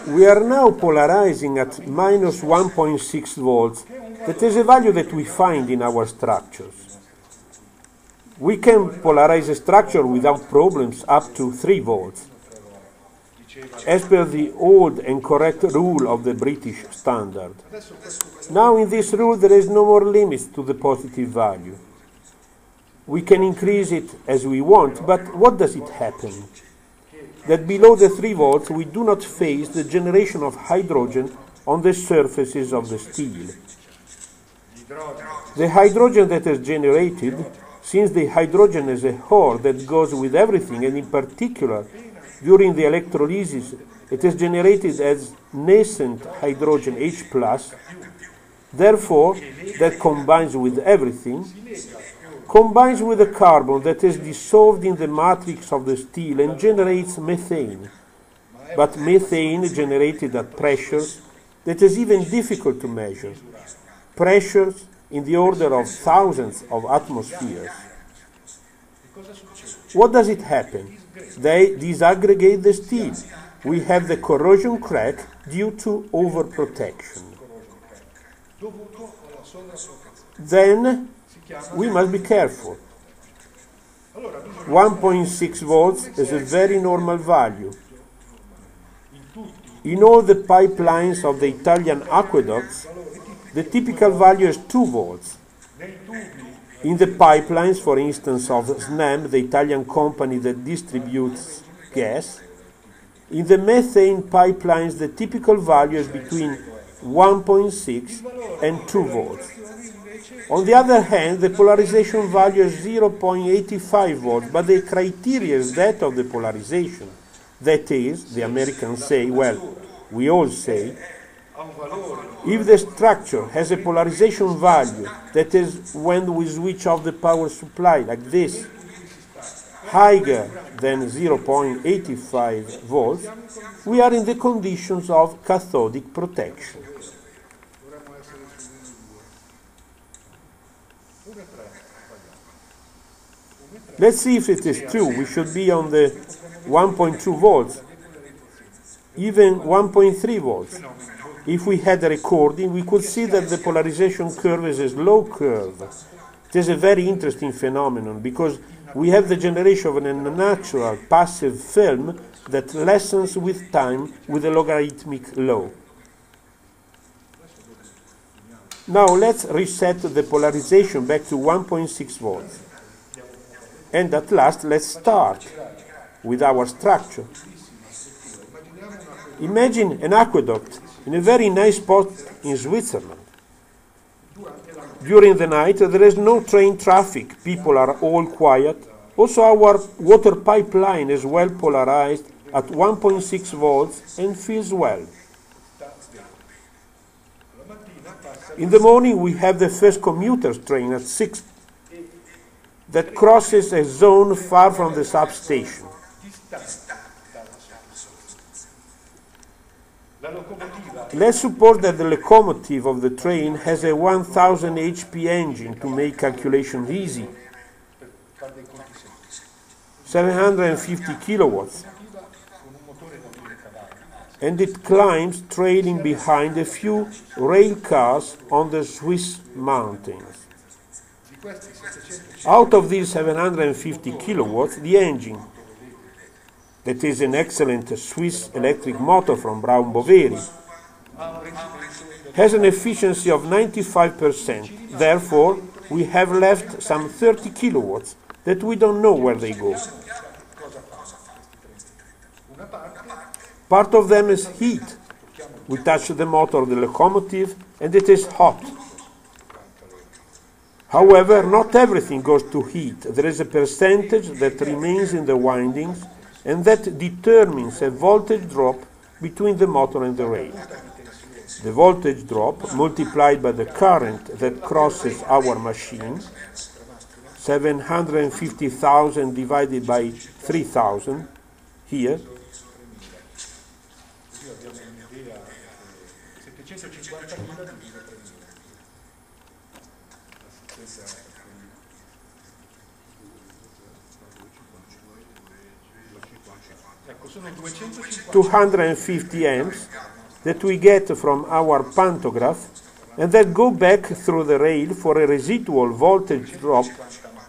We are now polarizing at minus 1.6 volts. That is a value that we find in our structures. We can polarize a structure without problems up to 3 volts, as per the old and correct rule of the British standard. Now in this rule there is no more limits to the positive value. We can increase it as we want, but what does it happen? That below the 3 volts we do not face the generation of hydrogen on the surfaces of the steel. The hydrogen that is generated, since the hydrogen is a ore that goes with everything, and in particular during the electrolysis it is generated as nascent hydrogen H+, therefore that combines with everything, combines with the carbon that is dissolved in the matrix of the steel and generates methane. But methane generated at pressures that is even difficult to measure, pressures in the order of thousands of atmospheres. What does it happen? They disaggregate the steel. We have the corrosion crack due to overprotection. Then we must be careful. 1.6 volts is a very normal value. In all the pipelines of the Italian aqueducts, the typical value is 2 volts. In the pipelines, for instance, of SNAM, the Italian company that distributes gas, in the methane pipelines, the typical value is between 1.6 and 2 volts. On the other hand, the polarization value is 0.85 volts, but the criteria is that of the polarization. That is, the Americans say, well, we all say, if the structure has a polarization value, that is when we switch off the power supply, like this, higher than 0.85 volts, we are in the conditions of cathodic protection. Let's see if it is true. We should be on the 1.2 volts, even 1.3 volts. If we had a recording, we could see that the polarization curve is a slow curve. It is a very interesting phenomenon because we have the generation of a natural passive film that lessens with time with a logarithmic law. Now let's reset the polarization back to 1.6 volts. And at last, let's start with our structure. Imagine an aqueduct in a very nice spot in Switzerland. During the night, there is no train traffic. People are all quiet. Also, our water pipeline is well polarized at 1.6 volts and feels well. In the morning, we have the first commuter train at 6 that crosses a zone far from the substation. Let's suppose that the locomotive of the train has a 1000 HP engine to make calculations easy. 750 kilowatts. And it climbs trailing behind a few rail cars on the Swiss mountains. Out of these 750 kilowatts, the engine, that is an excellent Swiss electric motor from Braun Boveri, has an efficiency of 95%. Therefore, we have left some 30 kilowatts that we don't know where they go. Part of them is heat. We touch the motor of the locomotive and it is hot. However, not everything goes to heat. There is a percentage that remains in the windings and that determines a voltage drop between the motor and the rail. The voltage drop multiplied by the current that crosses our machine, 750,000 divided by 3,000 here, 250 amps that we get from our pantograph and that go back through the rail for a residual voltage drop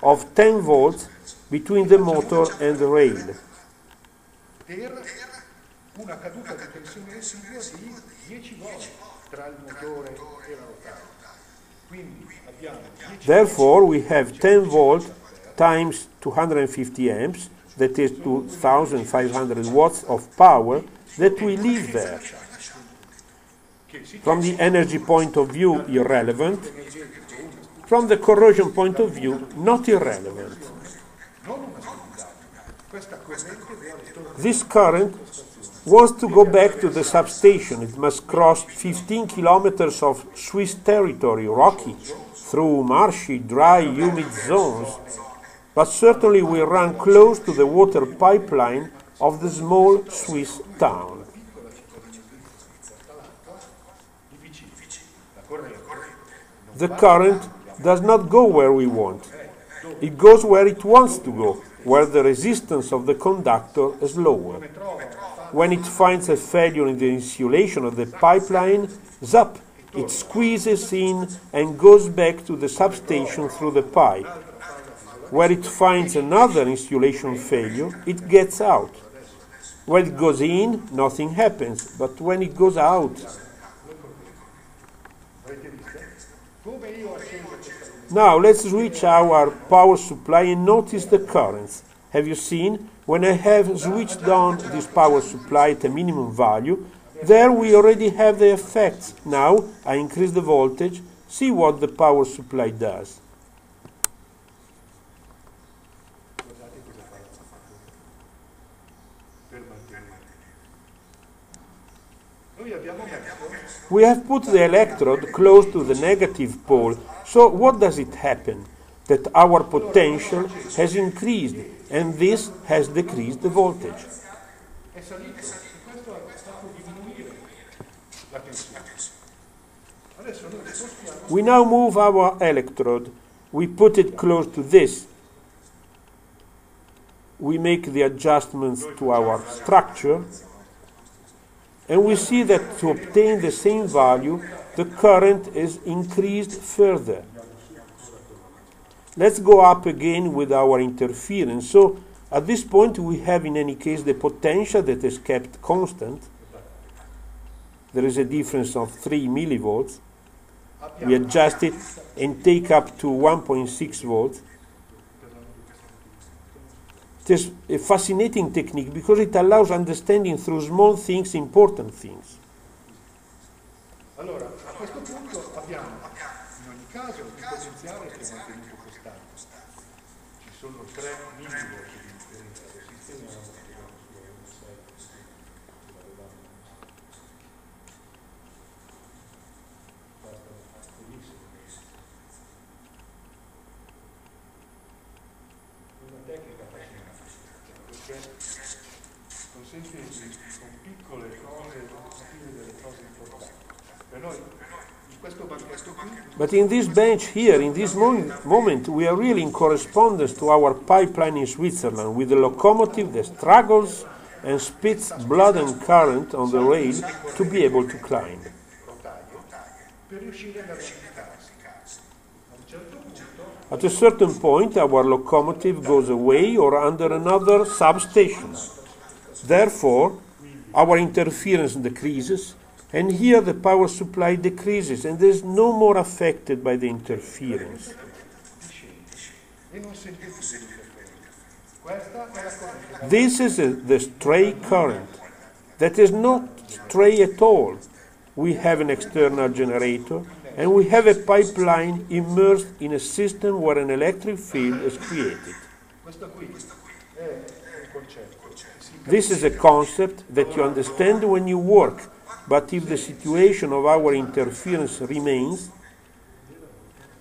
of 10 volts between the motor and the rail. Una caduta di tensione residua di 10 volt tra il motore e la rotella. Quindi abbiamo 10 Therefore, we have 10 volt times 250 amps, that is 2,500 watts of power that we leave there. From the energy point of view, irrelevant. From the corrosion point of view, not irrelevant. This current wants to go back to the substation. It must cross 15 kilometers of Swiss territory, rocky, through marshy, dry, humid zones, but certainly will run close to the water pipeline of the small Swiss town. The current does not go where we want. It goes where it wants to go, where the resistance of the conductor is lower. When it finds a failure in the insulation of the pipeline, zap, it squeezes in and goes back to the substation through the pipe. Where it finds another insulation failure, it gets out. When it goes in, nothing happens, but when it goes out... Now let's switch our power supply and notice the currents. Have you seen? When I have switched on this power supply at a minimum value, there we already have the effects. Now I increase the voltage. See what the power supply does. We have put the electrode close to the negative pole, so what does it happen? That our potential has increased, and this has decreased the voltage. We now move our electrode. We put it close to this. We make the adjustments to our structure. And we see that to obtain the same value, the current is increased further. Let's go up again with our interference. So at this point we have in any case the potential that is kept constant. There is a difference of 3 millivolts. We adjust it and take up to 1.6 volts. It is a fascinating technique because it allows understanding through small things important things. Allora, a questo punto abbiamo in ogni caso il potenziale che è mantenuto costante. Ci sono 3 millivolt di differenza del sistema. Una tecnica fascinante, perché consente con piccole cose capire delle cose importanti. Per noi, in questo banchetto qui, But in this bench here, in this moment, we are really in correspondence to our pipeline in Switzerland, with the locomotive that struggles and spits blood and current on the rail to be able to climb. per riuscire ad arrampicarsi. A un certo punto, At a certain point, our locomotive goes away or under another substation. Therefore, our interference decreases, and here the power supply decreases, and is no more affected by the interference. e non sentite più l'interferenza. Questa è la corrente. This is the stray current. That is not stray at all. We have an external generator, and we have a pipeline immersed in a system where an electric field is created. Questo qui è un concetto. This is a concept that you understand when you work, but if the situation of our interference remains,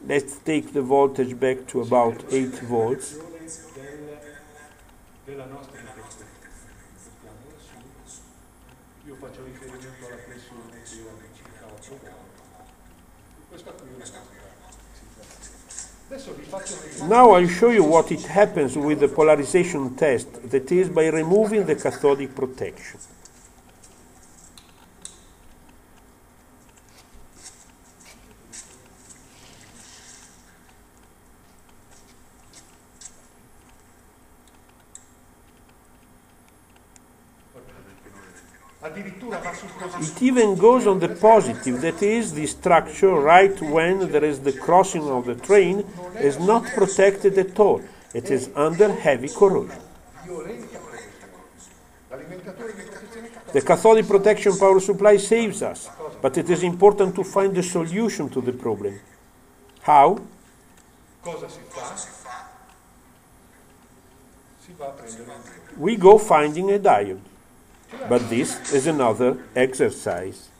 let's take the voltage back to about 8 volts. Della nostra interferenza. Io faccio riferimento alla pressione che io ho citato. Questa qui è una situazione. Adesso vi faccio vedere. Now I'll show you what it happens with the polarization test, that is by removing the cathodic protection. Addirittura va sul positivo. It even goes on the positive, that is, the structure right when there is the crossing of the train is not protected at all. It is under heavy corrosion. Violenta corrosione. L'alimentatore di protezione cathodica. The cathodic protection power supply saves us, but it is important to find the solution to the problem. How? Cosa si fa? Si va a prendere un diode. We go finding a diode. But this is another exercise.